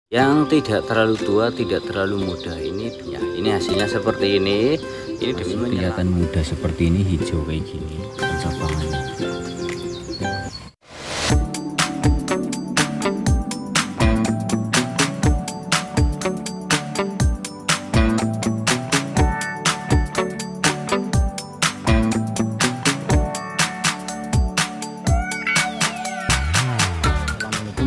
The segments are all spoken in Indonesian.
yang tidak terlalu tua, tidak terlalu muda. Ini ya, ini hasilnya seperti ini. Ini demi kelihatan muda seperti ini, hijau kayak gini pencabangannya.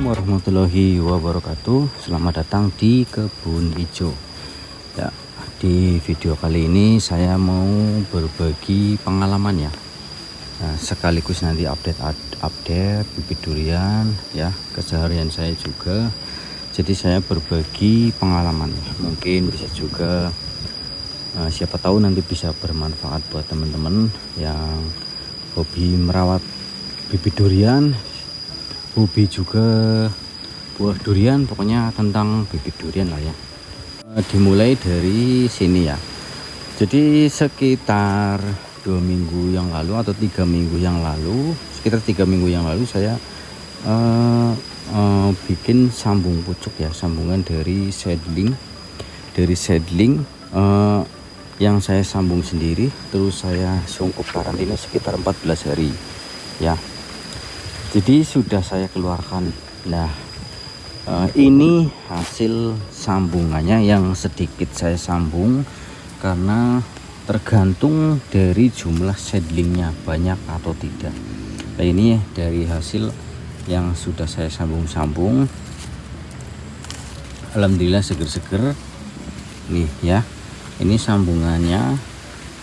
Warahmatullahi wabarakatuh. Selamat datang di Kebun Hijau. Ya, di video kali ini saya mau berbagi pengalaman ya. Nah, sekaligus nanti update bibit durian ya, keseharian saya juga. Jadi saya berbagi pengalaman. Mungkin bisa juga siapa tahu nanti bisa bermanfaat buat teman-teman yang hobi merawat bibit durian, hobi juga buah durian, pokoknya tentang bibit durian lah ya. Dimulai dari sini ya. Jadi sekitar 2 minggu yang lalu atau 3 minggu yang lalu, sekitar 3 minggu yang lalu saya bikin sambung pucuk ya, sambungan dari seedling yang saya sambung sendiri, terus saya sungkup karantina sekitar 14 hari ya. Jadi sudah saya keluarkan. Nah, ini hasil sambungannya yang sedikit saya sambung karena tergantung dari jumlah seedlingnya banyak atau tidak. Nah, ini dari hasil yang sudah saya sambung-sambung. Alhamdulillah seger-seger. Nih ya, ini sambungannya.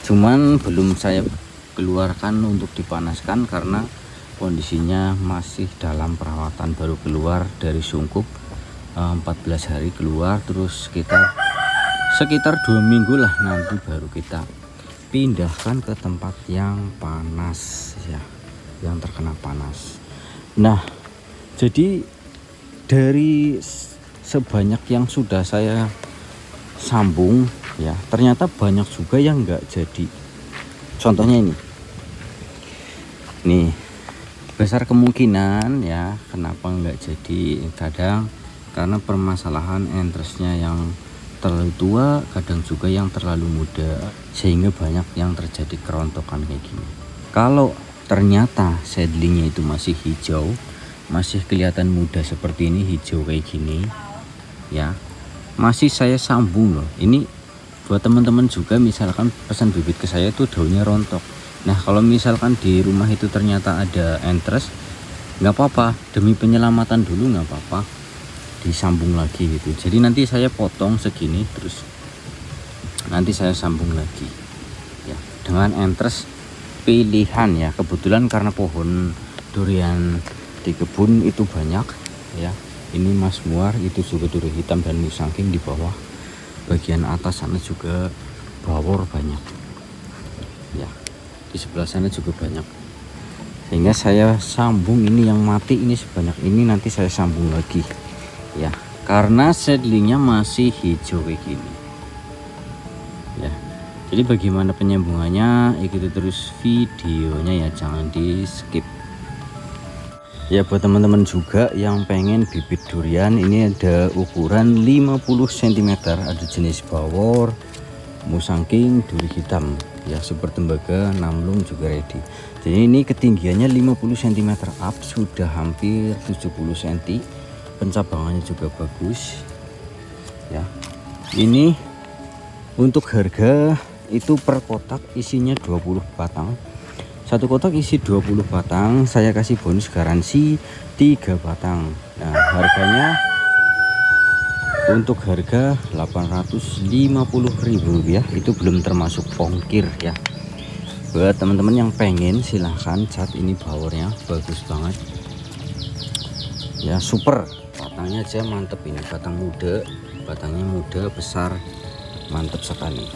Cuman belum saya keluarkan untuk dipanaskan karena kondisinya masih dalam perawatan, baru keluar dari sungkup 14 hari keluar, terus sekitar 2 minggu lah nanti baru kita pindahkan ke tempat yang panas ya, yang terkena panas. Nah, jadi dari sebanyak yang sudah saya sambung ya, ternyata banyak juga yang enggak jadi. Contohnya ini nih, besar kemungkinan ya kenapa nggak jadi, kadang karena permasalahan entrusnya yang terlalu tua, kadang juga yang terlalu muda, sehingga banyak yang terjadi kerontokan kayak gini. Kalau ternyata seedlingnya itu masih hijau, masih kelihatan muda seperti ini, hijau kayak gini ya, masih saya sambung loh. Ini buat teman-teman juga, misalkan pesan bibit ke saya itu daunnya rontok. Nah, kalau misalkan di rumah itu ternyata ada entres, nggak apa-apa, demi penyelamatan dulu nggak apa-apa, disambung lagi gitu. Jadi nanti saya potong segini, terus nanti saya sambung lagi ya, dengan entres pilihan ya. Kebetulan karena pohon durian di kebun itu banyak ya. Ini Mas Muar, itu juga durian hitam dan musangking di bawah. Bagian atas sana juga bawor banyak ya. Di sebelah sana juga banyak, sehingga saya sambung ini yang mati ini sebanyak ini, nanti saya sambung lagi ya, karena seedlingnya masih hijau kayak gini ya. Jadi bagaimana penyambungannya, ikuti terus videonya ya, jangan di skip ya. Buat teman-teman juga yang pengen bibit durian, ini ada ukuran 50 cm, ada jenis bawor, musangking, duri hitam ya, super tembaga, namlung juga ready. Jadi ini ketinggiannya 50 cm up, sudah hampir 70 cm, pencabangannya juga bagus ya. Ini untuk harga itu per kotak isinya 20 batang, satu kotak isi 20 batang, saya kasih bonus garansi 3 batang. Nah, harganya untuk harga Rp850.000 itu belum termasuk ongkir ya. Buat teman-teman yang pengen, silahkan cat. Ini baurnya bagus banget ya, super. Batangnya aja mantep, ini batang muda, batangnya muda besar, mantep sekali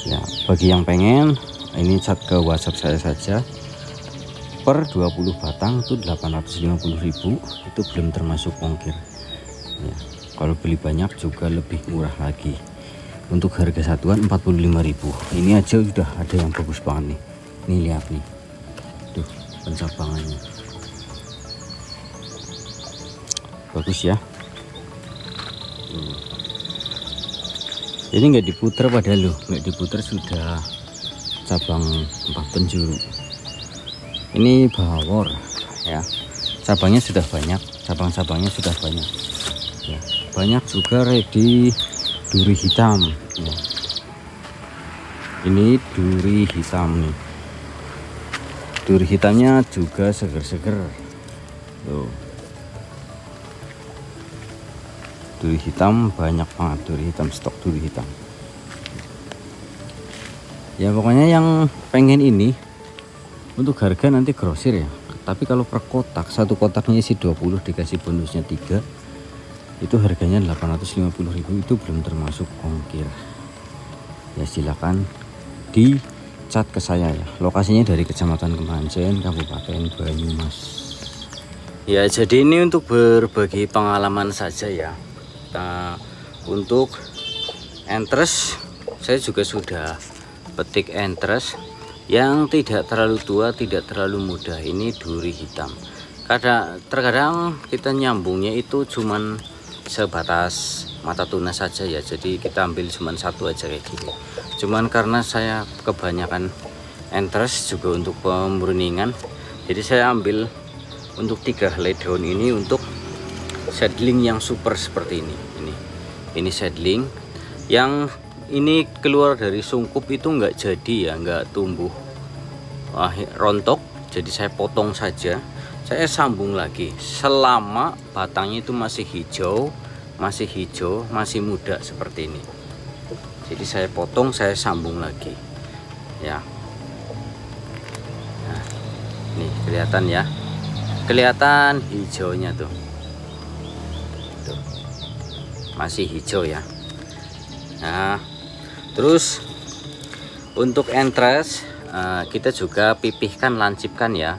ya. Bagi yang pengen, ini cat ke WhatsApp saya saja. Per 20 batang itu 850.000, itu belum termasuk ongkir ya. Kalau beli banyak juga lebih murah lagi. Untuk harga satuan 45.000. Ini aja udah ada yang bagus banget nih. Nih lihat nih, tuh pencabangannya bagus ya. Ini nggak diputer padahal loh, nggak diputer sudah cabang 4 penjuru. Ini bawor ya, cabangnya sudah banyak, cabang-cabangnya sudah banyak ya. Banyak juga ready duri hitam ya. Ini duri hitam nih, duri hitamnya juga seger-seger tuh. Duri hitam banyak banget, duri hitam, stok duri hitam ya. Pokoknya yang pengen ini untuk harga nanti grosir ya, tapi kalau per kotak, satu kotaknya isi 20 dikasih bonusnya 3, itu harganya 850.000, itu belum termasuk ongkir ya. Silakan di chat ke saya ya. Lokasinya dari Kecamatan Kepanjen, Kabupaten Banyumas ya. Jadi ini untuk berbagi pengalaman saja ya. Untuk entres saya juga sudah petik entres yang tidak terlalu tua, tidak terlalu muda. Ini duri hitam. Terkadang kita nyambungnya itu cuman sebatas mata tuna saja ya, jadi kita ambil cuman satu aja kayak gini. Cuman karena saya kebanyakan entres juga untuk pemurningan, jadi saya ambil untuk 3 helai daun ini untuk seedling yang super seperti ini. Ini seedling yang ini keluar dari sungkup itu nggak jadi ya, nggak tumbuh rontok, jadi saya potong saja, saya sambung lagi selama batangnya itu masih hijau, masih muda seperti ini. Jadi saya potong, saya sambung lagi ya. Nah, ini kelihatan ya, kelihatan hijaunya tuh, masih hijau ya. Nah, terus untuk entres kita juga pipihkan, lancipkan ya.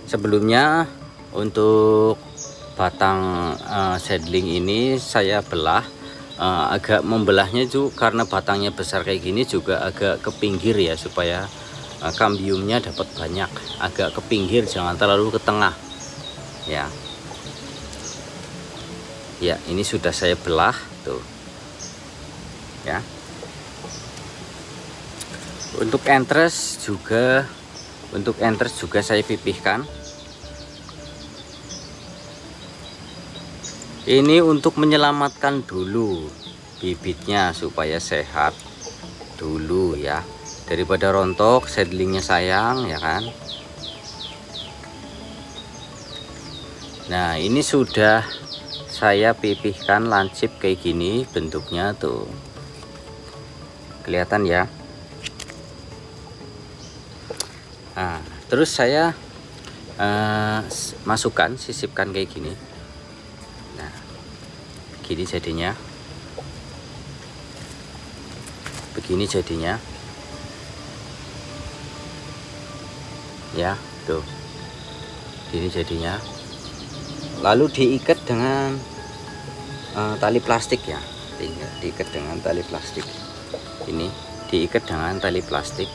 Sebelumnya untuk batang seedling ini saya belah, agak membelahnya juga karena batangnya besar kayak gini, juga agak ke pinggir ya, supaya kambiumnya dapat banyak. Agak ke pinggir, jangan terlalu ke tengah ya. Ya, ini sudah saya belah tuh ya. Untuk entres juga saya pipihkan. Ini untuk menyelamatkan dulu bibitnya supaya sehat dulu ya, daripada rontok seedlingnya, sayang ya kan. Nah, ini sudah saya pipihkan, lancip kayak gini bentuknya tuh, kelihatan ya. Nah, terus saya masukkan, sisipkan kayak gini. Nah, gini jadinya, begini jadinya ya tuh, gini jadinya. Lalu diikat dengan tali plastik ya, tinggal diikat dengan tali plastik. Ini diikat dengan tali plastik.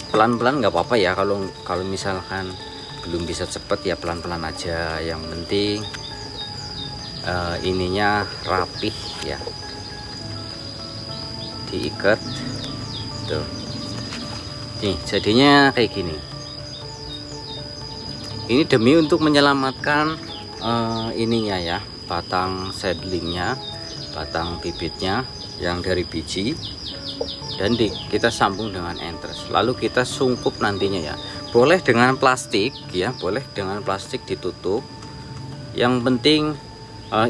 Pelan-pelan nggak apa-apa ya, kalau misalkan belum bisa cepet ya pelan-pelan aja. Yang penting ininya rapih ya, diikat tuh. Nih jadinya kayak gini. Ini demi untuk menyelamatkan ininya ya, batang seedlingnya, batang bibitnya yang dari biji, dan kita sambung dengan entres. Lalu kita sungkup nantinya ya. Boleh dengan plastik ya, boleh dengan plastik ditutup. Yang penting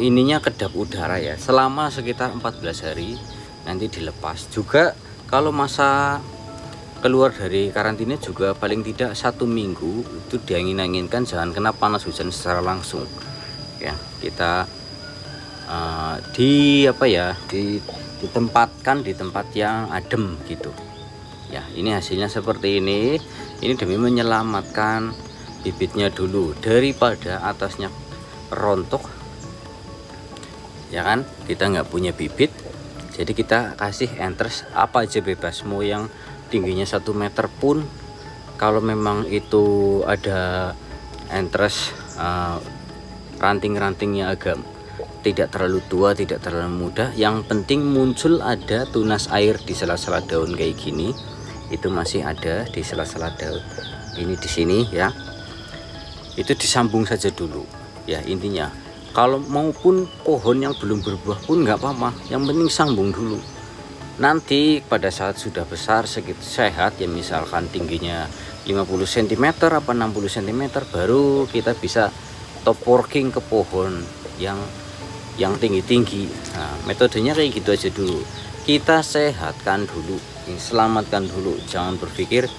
ininya kedap udara ya, selama sekitar 14 hari nanti dilepas. Juga kalau masa keluar dari karantina juga paling tidak 1 minggu itu diangin-anginkan, jangan kena panas hujan secara langsung ya. Kita ditempatkan di tempat yang adem gitu ya. Ini hasilnya seperti ini. Ini demi menyelamatkan bibitnya dulu daripada atasnya rontok ya kan. Kita nggak punya bibit, jadi kita kasih entres apa aja bebas, mau yang tingginya 1 meter pun kalau memang itu ada entres ranting-rantingnya agak tidak terlalu tua, tidak terlalu muda, yang penting muncul ada tunas air di sela-sela daun kayak gini, itu masih ada di sela-sela daun ini di sini ya, itu disambung saja dulu ya. Intinya kalau maupun pohon yang belum berbuah pun nggak apa-apa, yang penting sambung dulu. Nanti pada saat sudah besar segitu sehat ya, misalkan tingginya 50 cm apa 60 cm, baru kita bisa top working ke pohon yang tinggi-tinggi. Nah, metodenya kayak gitu aja dulu. Kita sehatkan dulu, selamatkan dulu. Jangan berpikir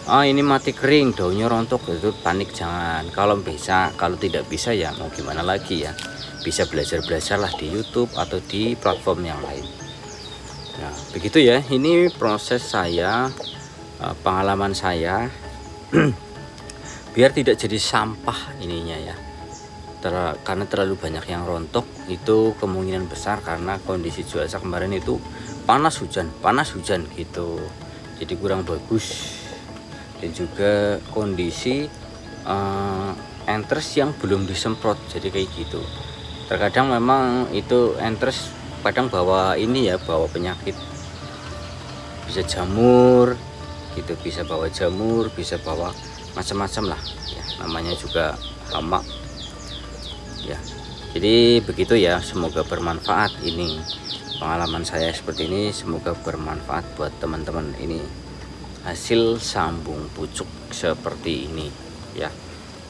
ini mati kering, daunnya rontok, itu panik, jangan. Kalau bisa, kalau tidak bisa ya mau gimana lagi ya, bisa belajar lah di YouTube atau di platform yang lain. Nah begitu ya, ini proses saya, pengalaman saya biar tidak jadi sampah ininya ya, karena terlalu banyak yang rontok. Itu kemungkinan besar karena kondisi cuaca kemarin itu panas hujan gitu, jadi kurang bagus. Dan juga kondisi entres yang belum disemprot, jadi kayak gitu. Terkadang memang itu entres kadang bawa ini ya, bawa penyakit, bisa jamur gitu, bisa bawa jamur, bisa bawa macam-macam lah ya, namanya juga hama ya. Jadi begitu ya, semoga bermanfaat ini pengalaman saya seperti ini, semoga bermanfaat buat teman-teman ini. Hasil sambung pucuk seperti ini ya.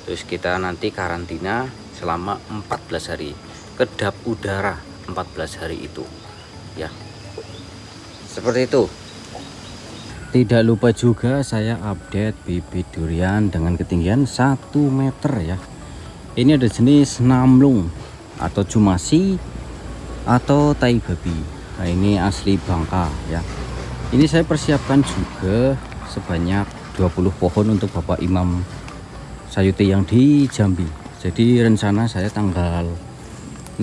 Terus kita nanti karantina selama 14 hari, kedap udara 14 hari itu ya, seperti itu. Tidak lupa juga saya update bibit durian dengan ketinggian 1 meter ya. Ini ada jenis namlung atau cumasi atau tai babi. Nah ini asli Bangka ya. Ini saya persiapkan juga sebanyak 20 pohon untuk Bapak Imam Sayuti yang di Jambi. Jadi rencana saya tanggal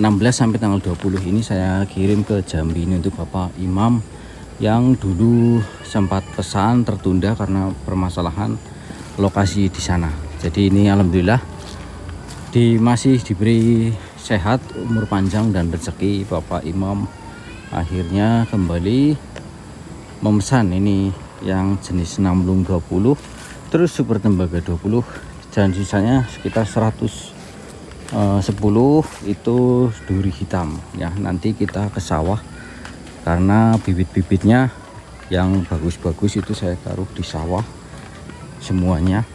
16 sampai tanggal 20 ini saya kirim ke Jambi ini untuk Bapak Imam yang dulu sempat pesan tertunda karena permasalahan lokasi di sana. Jadi ini alhamdulillah masih diberi sehat, umur panjang dan rezeki. Bapak Imam akhirnya kembali memesan ini yang jenis namlung 20, terus super tembaga 20, dan sisanya sekitar 110 itu duri hitam ya. Nanti kita ke sawah karena bibit-bibitnya yang bagus-bagus itu saya taruh di sawah semuanya.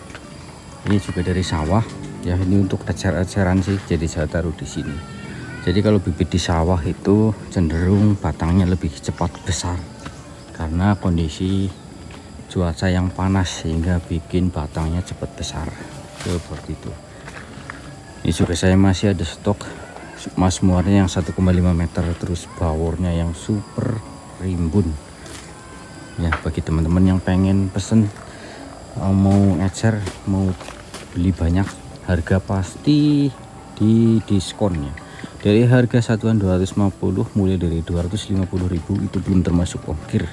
Ini juga dari sawah ya, ini untuk ecer-eceran sih, jadi saya taruh di sini. Jadi kalau bibit di sawah itu cenderung batangnya lebih cepat besar karena kondisi cuaca yang panas sehingga bikin batangnya cepat besar seperti itu. Ini juga saya masih ada stok mas muarnya yang 1,5 meter, terus bawornya yang super rimbun ya. Bagi teman-teman yang pengen pesen, mau ecer, mau beli banyak, harga pasti di diskonnya. Dari harga satuan 250 mulai dari 250.000 itu belum termasuk ongkir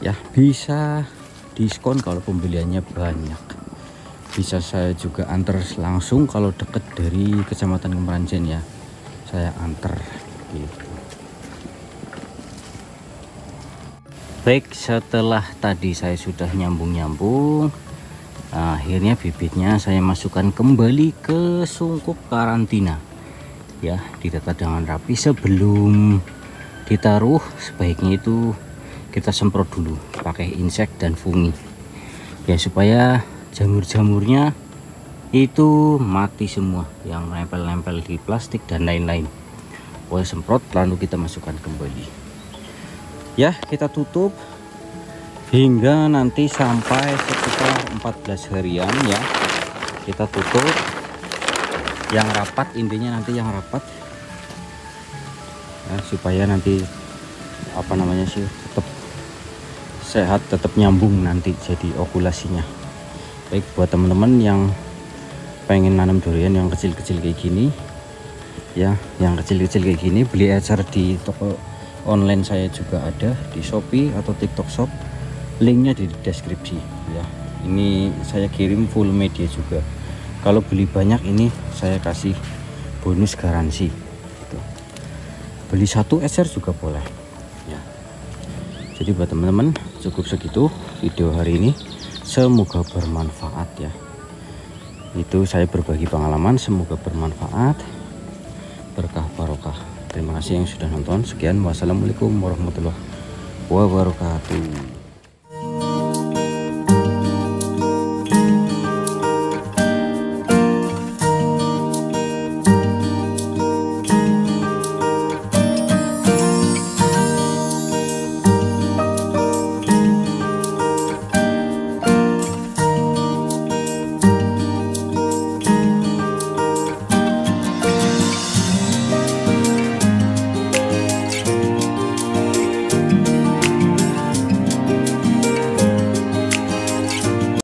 ya. Bisa diskon kalau pembeliannya banyak. Bisa saya juga antar langsung kalau deket dari Kecamatan Kemeranjen ya, saya antar gitu. Baik, setelah tadi saya sudah nyambung-nyambung, akhirnya bibitnya saya masukkan kembali ke sungkup karantina ya, ditata dengan rapi. Sebelum ditaruh sebaiknya itu kita semprot dulu pakai insek dan fungi ya, supaya jamur-jamurnya itu mati semua yang nempel-nempel di plastik dan lain-lain. Boleh semprot lalu kita masukkan kembali ya. Kita tutup hingga nanti sampai sekitar 14 harian ya, kita tutup yang rapat, intinya nanti yang rapat ya, supaya nanti apa namanya sih, tetap sehat, tetap nyambung nanti jadi okulasinya. Baik, buat teman-teman yang pengen nanam durian yang kecil-kecil kayak gini ya, yang kecil-kecil kayak gini, beli ecer di toko online saya juga ada di Shopee atau TikTok Shop, linknya di deskripsi ya. ini saya kirim full media juga. Kalau beli banyak ini saya kasih bonus garansi gitu. Beli 1 eser juga boleh ya. Jadi buat teman-teman cukup segitu video hari ini, semoga bermanfaat ya. Itu saya berbagi pengalaman, semoga bermanfaat, berkah barokah. Terima kasih yang sudah nonton. Sekian, wassalamualaikum warahmatullahi wabarakatuh.